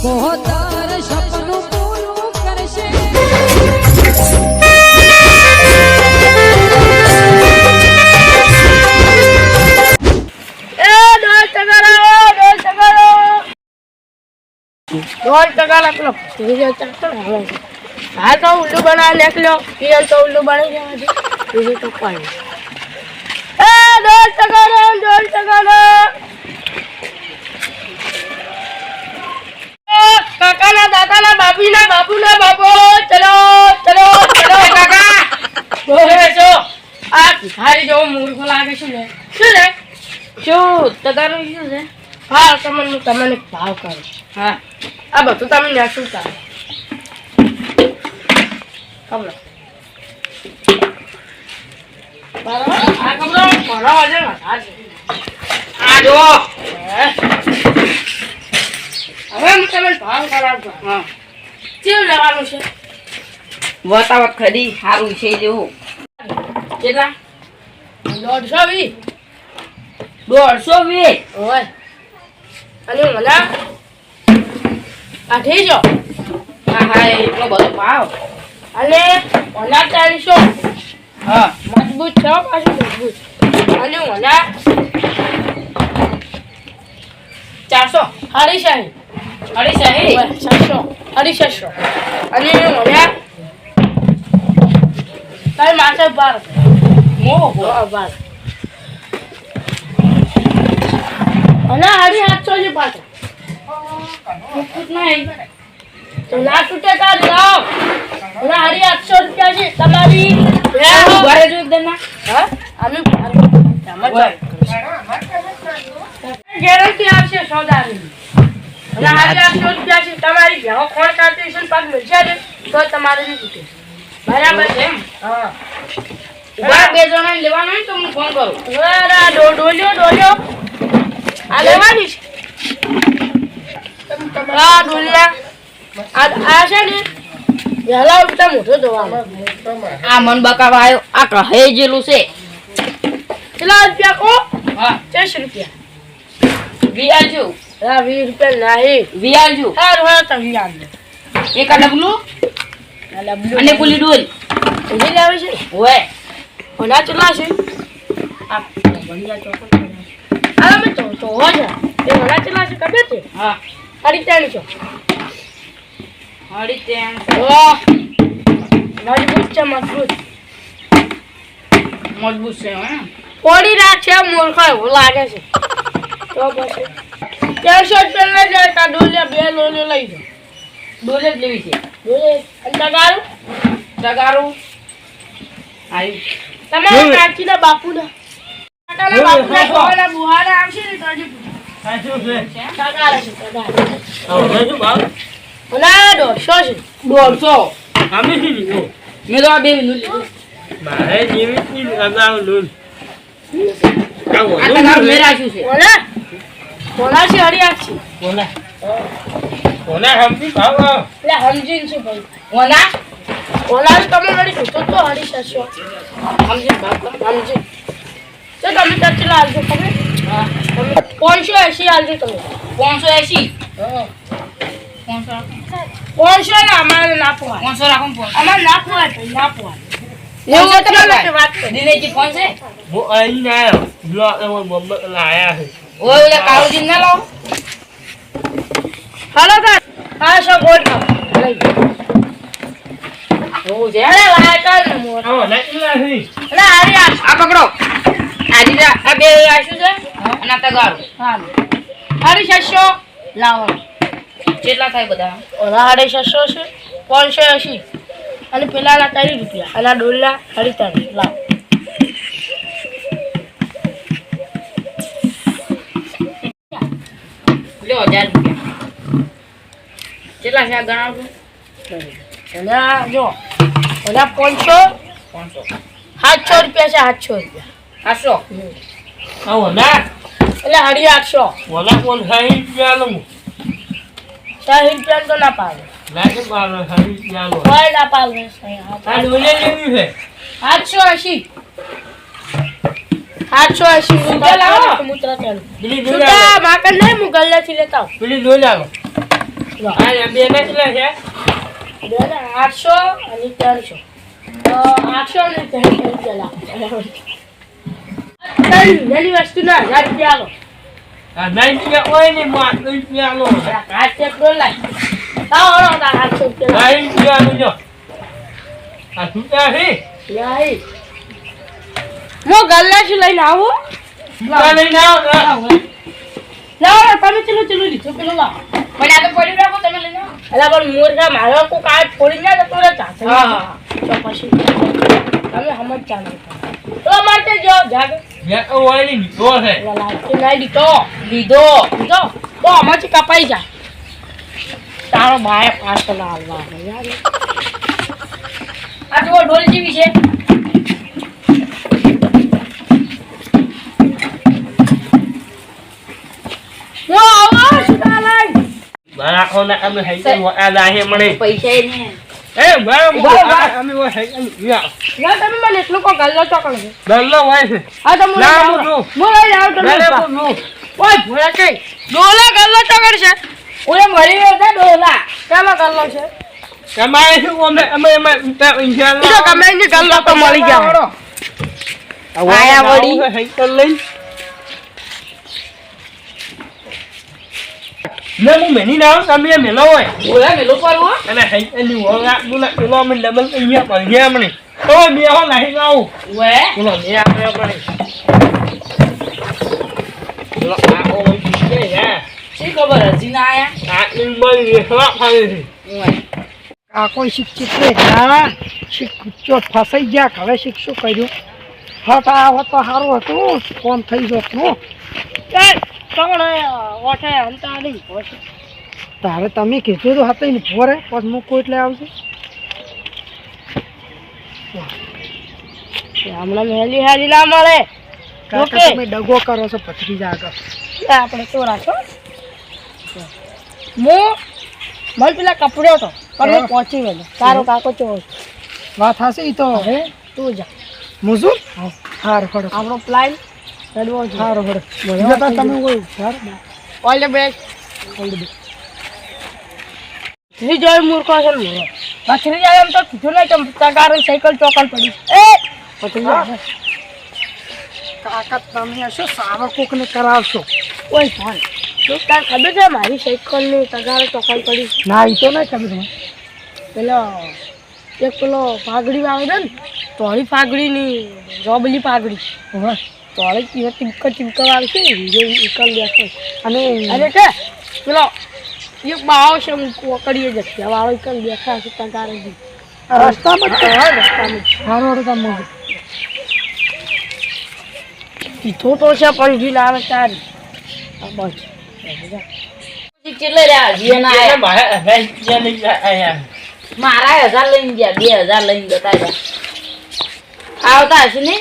પોતાર સપનું પૂરું કરશે હા તો ઉલ્લુ બનાવી નીકળ્યો પિયર તો ઉલ્લુ બની જવા બીજું તો કોઈ કાકાના દાદાના બાપીના બાપુના બાપો ચલો ચલો ચલો કાકા બોલે છો આ ભિખારી જેવો મૂર્ખો લાગે છે ને શું રે શું તગારું શું છે હા તમને ભાવ કરો હા આ બધું તમે નાખું તારે કમલો બરાબર આ કમલો ભરાવા છે ને આ જો હવે હું તમને ભાવ કરાવતો હા કેવું લેવાનું છે વતાવત ખરી સારું છે જેવું કેટલા 150 150 હોય અને મને આ થઈ જો હા હા એટલો બધો ભાવ અને 400 હા મજબૂત છે પાછું મજબૂત અને મને 400 હરીશાહી 600 અને મને તારી માથે 12 અને 750 છે પાછા નહીં તો ના તૂટે તા જાઓ અને 800 રૂપિયા છે તમારી ઘરે જો એકદમ ના હા અમે ગેરંટી આપશે સોદાની અને 800 રૂપિયા છે તમારી ભેગો કોણ કાઢતી છે પાક મળશે ને તો તમારે નહીં તૂટે બરાબર છે હા ઉભા બે જણા લેવાનું હોય તો હું ફોન કરું ડોલ્યો આ લેવાની છે આ ડોલિયા આ છે ને વહેલા ઉઠતા મોટો જોવાનો આ મન બકાવા આવ્યો આ કહે જેલું છે કેટલા રૂપિયા કો હા 30 રૂપિયા વિયાલજો હા 20 રૂપિયા નહીં વિયાલજો સારું હા તો વિયાલ એક આ ડબલું અને પુલી ડોલ એ લાવે છે ઓય ઓના ચલા છે આ બઢિયા ચોકર આ મે તો હોય એ ઓના ચલા છે કબે છે હા 350 હળી તેમ વાહ મજબૂત છે મજબૂત છે હે પોડી રાખે મૂર્ખો એવું લાગે છે તો પછી 400 રૂપિયા લઈ જાય તા ડોલિયા બે લોલ્યો લઈ જાય ડોલે જ લેવી છે ડોલે અંતગારું તગારું આયુ તમારા કાચીના બાપુના કાકાના બાપુના છોકરાના બુહારા આવશે ને તો હજી તગાર છે તગાર ઓલા 150 છે 150 મેં તો આ બે મિનિટ લીધું મારે જેવી લગાવ આ તગારું મેં રાખ્યું છે ઓલા છે હરિયાક્ષી કોના હમથી ભાવ એટલે સમજીન છે ભાઈ ઓલા તમે લડી કીધું તો હરી શકશો સમજી બાપા સમજી તો તમે કેટલા આલજો તમે હા 580 આલજો તમે 580 હા 500 500 ના અમારે ના પોવાય 500 રાખો ને 500 અમારે ના પોવાય ભાઈ ના પોવાય એવું તમે માટે વાત કરી દિનેજી 500 હું અહીં ના આવ્યો બ્લોક એમાં મમ્મી લાયા છે ઓય ઓલા કાળુજી ના લાવો હાલો કા આ સો ગોળ કા હું છે અરે વાય કર ને મોર આવો લાઈટલા છે અરે હારી આ પકડો આ દીધા આ બે આશું છે અને આ તગારું હા હારી શકશો લાવો કેટલા થાય બધા ઓલા 650 છે 580 અને પેલાના 30 રૂપિયા અને ડોલા 30 લાવ લ્યો 1000 રૂપિયા કેટલા છે આ ગણાવજો ઓલા જો ઓલા 500 700 રૂપિયા છે 700 રૂપિયા 800 આવો ના એટલે 850 ઓલા કોણ 60 રૂપિયા લઉં 60 રૂપિયા તો ના પાડે લાગે મારો 60 રૂપિયા લો કોઈ ના પાડે આ ડોલે લેવી છે 880 880 રૂપિયા લાવો મૂત્ર ચાલુ પેલી ડોલે છૂટા માકન નહીં હું ગલ્લાથી લેતા આવું પેલી ડોલે આવો આ બે ને કેટલા છે? 800 અને 300. 800 અને 300 લાખ. નાની વસ્તુ ના 1000 રૂપિયા આલો. આ નહીં કે ઓય ને માં રૂપિયા લો. કાચ ચેકડો લાય. આવો આવો 800 રૂપિયા. નહીં રૂપિયા લો જો. આ રૂપિયા છે? લાય. મો ગલ્લા શું લઈને આવો? રૂપિયા લઈને આવો. લાવો તમે ચલો લીધો પેલો લાવો. પણ આ તો પડ્યું રાખો તમે લઈને આવો. અલા પણ મોરગા મારો કો કાય ફોડી ના જતો રે ચાસે. હા. તો પછી તમે સમજ ચાલો. તો મારતે જો જાગ. મેં તો ઓય ને લીધો છે. લાઈટ ના દીતો. લીધો. જો તો આમાંથી કપાઈ જાય. તારો ભાઈ પાસ ના હાલવા યાર. આ જો ઢોલ જેવી છે. ઓ આવો સુડાલાઈ. બારાખો ના અમે હૈકલ આ લાહે મને. પૈસા એ ને. એ બરાબર બરાબર. અમે ઓય હૈકલ યા. ના તમે મને એટલું કો ગલ્લો ચોકડ છે. દલ્લો હોય છે. આ તો મને ના, આવો. નો. મને આવો તમે. બરાબર નો. ઓય ભોળા કઈ. ડોલા ગલ્લો ચોકડ છે. ઓય મરી ગયો છે ડોલા. કેલો ગલ્લો છે? કમાય શું અમે ઇન્શાલ્લાહ. તો કમાઈ ને ગલ્લો તો મળી ગયા. આયા વળી. હૈકલ લઈ ને હું મેની ના તમે મેલો હોય બોલા મેલો પરવો. અને હૈકલની ઓળા બોલા પેલો અમે ડબલ અહીંયા પર ગયા મને તો બે હો નહીં આવું વે. બોલો મે આપણે પડે બોલો આ ઓ કે યાર શી ખબર હજી ના આયા. આ ઇંબલ રેખવા ફાવે છે આ કોઈ શિક્ષિત નહીં ના શિક્ષો ફસાઈ ગયા હવે શિક્ષું કર્યું હટ આવો તો સારું હતું કોમ થઈ જત નો એ કોણ ઓઠે અંતા નહીં પોશે. તારે તમે કીધું તો હતા ને ભોરે પછી મૂકો એટલે આવશે હમણાં મેલી હાલી ના મળે. કાકા ઓકે. તમે ડગો કરો છો ભત્રીજા આગળ એ આપણે તો રાખો. મને પેલા કપડ્યો હતો પણ હું પહોંચી ગયો. તારો કાકો ચો વાત હશે ઈ તો હવે તું જા. મુઝુર હાર ફળ આપણો પ્લાન ચડવો છે. હાર ફળ બીજા તમે કોઈ હાર ઓલ ધ બેસ્ટ. ઈ જોઈ મૂર્ખો છે ને મોરો. પાછળ જાય એમ તો કીધું નહીં કે તગાર સાયકલ ચોકલ પડી. એ પછી જા. કાકા તમે હશો સારા કોકને કરાવશો ઓય ભાન તું તાર ખબર છે મારી સાયકલની તગાર ચોકલ પડી. ના ઈ તો નહીં ખબર મને પેલો એક પેલો પાઘડી આવે છે ને તોળી પાઘડીની રોબલી પાઘડી હવે તોળી પીવા ટીમકર આવશે ને ઈકલ દેખો. અને અરે કે પેલો એક બાવો છે કરીએ જશે વાળો ઈકલ દેખા છે તગાર જ રસ્તામાં જ હા રસ્તામાં હારો તમે કીધું તો છે પણ જી ના આવે તારી બસ કેટલે રહ્યા હજી ના એટલે આયા. મારે હૈકલ લઈ આયા મારા 1000 લઈને ગયા 2000 લઈને જતા રહ્યા. આવતા હશે ને.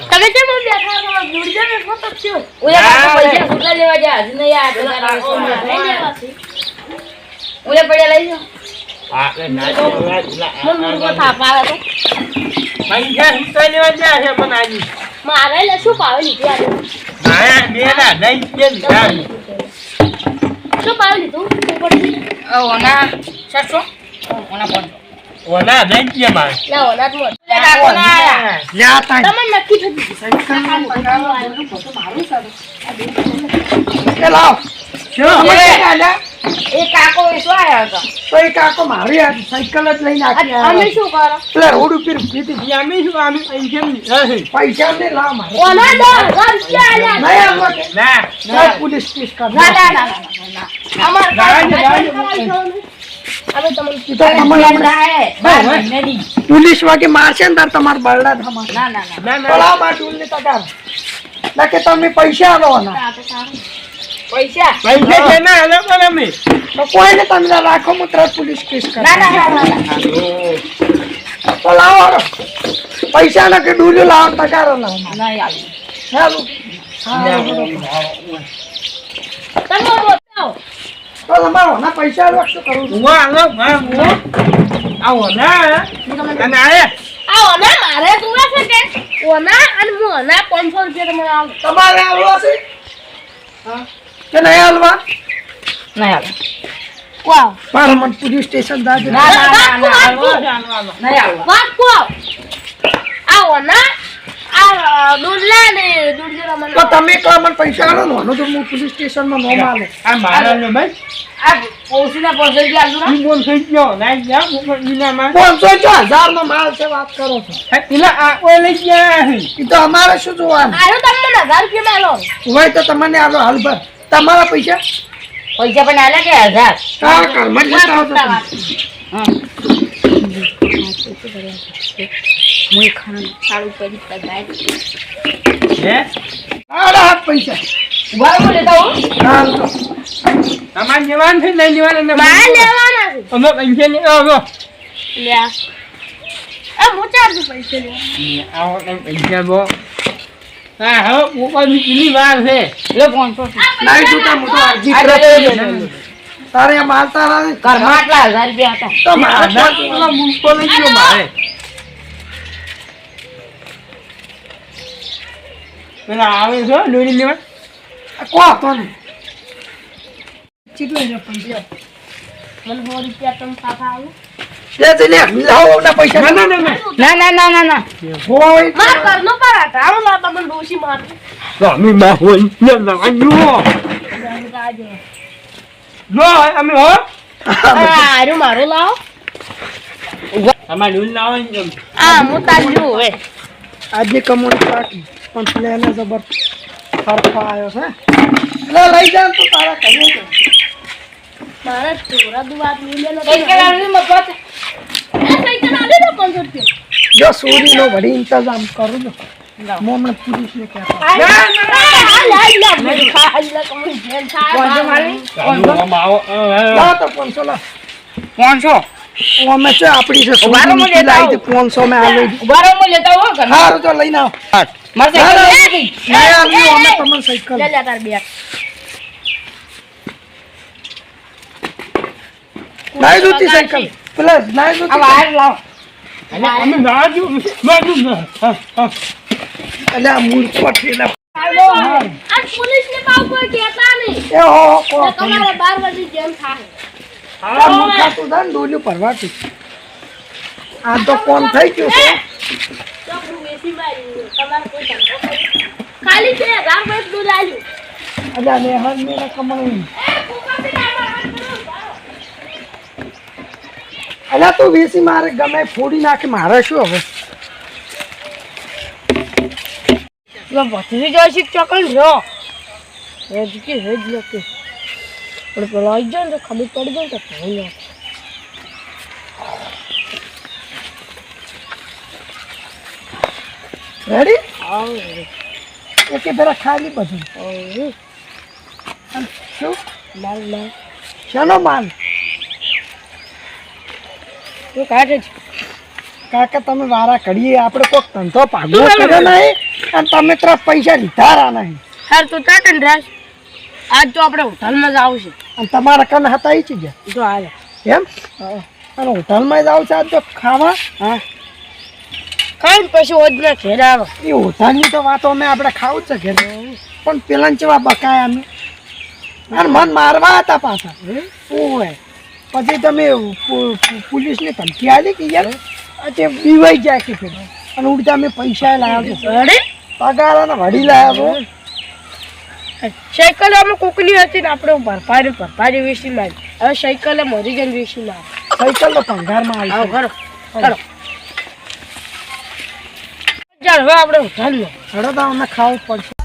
તમે કેમ બેઠા છો જોડી દે એટલો તો થયો. ઓલા ના, પૈસા છૂટા લેવા ગયા હજી નહીં આયા. ઓલા પડ્યા લઈ જાઓ. આ ના મને મૂર્ખો થાપ આવે તો પૈસા સુતા લેવા ગયા છે પણ આજી મારે લે શું પાવે લીધું આજે મારા બે ના નહીં કે લીધા શું પાવે લીધું ઉપરથી ઓના 700 ઓના 500. ઓના નહીં કે મારે ના ઓલા જ મોટ લે રાખો ના આયા. લ્યા તાઈ તમને નક્કી થઈ એ લાવ એ કાકો વેચવા આયા હતા. તો એ કાકો મારી આ સાયકલ જ લઈને આખી અમે આવ્યા. શું કરો પેલા રોડ ઉપર ઊભી હતી. અમે શું અમે પૈસા લીધા છે પૈસા ને લાવ મારે ઓના 10,000 રૂપિયા આલ્યા નહીં આવવા કે? ના ના, પોલીસ કેસ કર ના ના ના ના. અમાર અમે તમને તો તમને પોલીસ વાગે મારશે ને તાર તમારે બરડા થવા ના ના ના. ના તો લાવ માર ટૂલ ને તગાર ના કે તમે પૈસા આલો ના પૈસા પૈસા છે ના હલો પણ અમે તો કોઈને તમે રાખો હું તરત પોલીસ કેસ કર ના ના ના ના. તો લાવો હાલો. પૈસા ના કે ડૂલ્યું લાવો તગારો લાવો નહીં આવી. હાલો હા તમે બોલાવો તો તમારો ના પૈસા આલો શું કરું છું? ઉવા હલો મા આવો ના અને આયા આ ઓના મારે તુરા છે કે ઓના અને હું ઓના 500 રૂપિયા તમને આલો તમારે આલવા છે કે નહીં આલવા નહીં આવે. કોણ મારે મને પોલીસ સ્ટેશન જાજે. ના ના ના ના હાલો, આવો. હાલો, હાલો. નહીં આવો વાત કો આવો ના આ દૂધ લે ને દૂધ જરા મને તો તમે એકલા મને પૈસા આલો ને આનો તો હું પોલીસ સ્ટેશનમાં નોમ આલો. આ મારા નો ભાઈ આ ઓછીના પૈસા આલજો ને ઈ બોલ થઈ ગયો ના જા હું વિનામાં 500 માલ છે વાત કરો છો. પેલા આ ઓય લઈ ગયા એ તો અમારે શું જોવાનું આયો તમને 1000 રૂપિયા મેલો હોય તો તમને આલો હાલ ભર તમારા પૈસા પૈસા પણ આલે કે 1000 હા ઘરમાં જ લેતા આવજો તમે. મુઈ ખાન ચાલુ કરી પગાર હે આડા હાથ પૈસા ઉભા રહો લેતા હો હાલ તો અમાર જવાન છે લઈ લેવાના ને માર લેવાના છે અમે પૈસા ને આવો લ્યા આ મોટા જ પૈસા લે આવો કઈ પૈસા બો હા હા ઉપરની કિલી વાર છે લે 500 નાઈ જોતા મોટો અરજી આ કરે. લે તારે આ માલ તારા ને ઘરમાં આટલા 1000 રૂપિયા હતા તો મારે આના પેલા મૂકો લઈ ગયો મારે પેલા આવે છે દોરી લેવા કો કોને ચીટલે રે પૈસા મને 100 રૂપિયા તમે પાછા આવો તે જ લે લાવો ના પૈસા ના ના ના ના ના ના ના ના હોય માર ઘરનો પરાઠા આવો લાતા મને ડોશી માર સ્વામી બાહોલ ને લાગ્યો નો અમે હો આરું મારો લાવો અમાર દૂધ લાવો ને આ મોટા જો હવે આજે કમોડ પાકી પણ પ્લેને જબર ફરફો આવ્યો છે લે લઈ જા તો તારા કરીએ છે. મારા ચોરા દુવાત મિલે ન કઈ કે લાવી મફત સાયકલ આલે ને 500 રૂપિયા જો સોરી નો વડી ઇંતજામ કરું જો મોમને પોલીસ ને કહેતા લાવ તો 500 લાવ 500 ઓમે છે આપડી છે ઉભા રહો, સોરી હું લેતા લાઈ 500 મે આલો ઉભા રહો હું લેતા હો ઘર હારું તો લઈને આવ માર ના, સાયકલ ના. લઈ ગઈ ના આવ્યો અમે તમને સાયકલ લે લે તાર બેગ નાઈ જોતી સાયકલ પ્લસ નાઈ આ જોતી વાયર લાવ અમે નાજુ નાજુ હા હા એટલે આ મૂર્ખો ઠેલા આ પોલીસ ને પાવ કોઈ કહેતા નહીં એ હો કો તમારે 12 વાગે જેમ થાય આ મૂર્ખા તું દાન ડોલ્યું પરવાટી આ તો કોણ થઈ ગયું છે તો હું વેસી મારી તમારે કોઈ ધંધો કરી ખાલી 1000 રૂપિયા દૂધ આલ્યું અલ્યા ને હર મેરા કમણી અલ્યા તું વેસી મારે ગમે ફોડી નાખે મારે શું હવે ભત્રીજો શીખ ચોકલ રહ્યો હેજ કે હેજ લખે પણ પેલો આવી જાય ને તો ખબર પડી જાય તો ભાઈ રેડી આવ એકે પેલા ખાલી બધું અને શું માલ માલ શાનો માલ તું કાઢે છે કાકા તમે વારા કરીએ આપણે કોક ધંધો ભાગવો કર્યો નહીં અને તમે તરફ પૈસા લીધા રા નહીં હાર તું ચાટન રાસ આજ તો આપણે હોટલમાં જ આવશે અને તમારા કન હતા ઈ ગયા તો હાલે એમ અને હોટલમાં જ આવશે આજ તો ખાવા હા કાંઈ પછી ઓજના ઘેર આવે એ હોટલની તો વાતો અમે આપણે ખાવું જ છે ઘેર પણ પેલા ચેવા બકાયા અમે અને મન મારવા હતા પાછા ઓય પછી તમે પોલીસને ધમકી આલી કે યાર તે બીવાઈ જાય કે ફેર અને ઉડતા અમે પૈસા લાવ્યા છો અરે પગાર અને વડી લાવ્યા છો સાયકલ અમે કોકની હતી ને આપણે ભરપાડી વેચી મારી હવે સાયકલ મરી જઈને વેચી મારી સાયકલ તો ભંગારમાં આવો આવી કરો ચાલો ચાલ હવે આપણે હોટલમાં હડો તો અમને ખાવું પડશે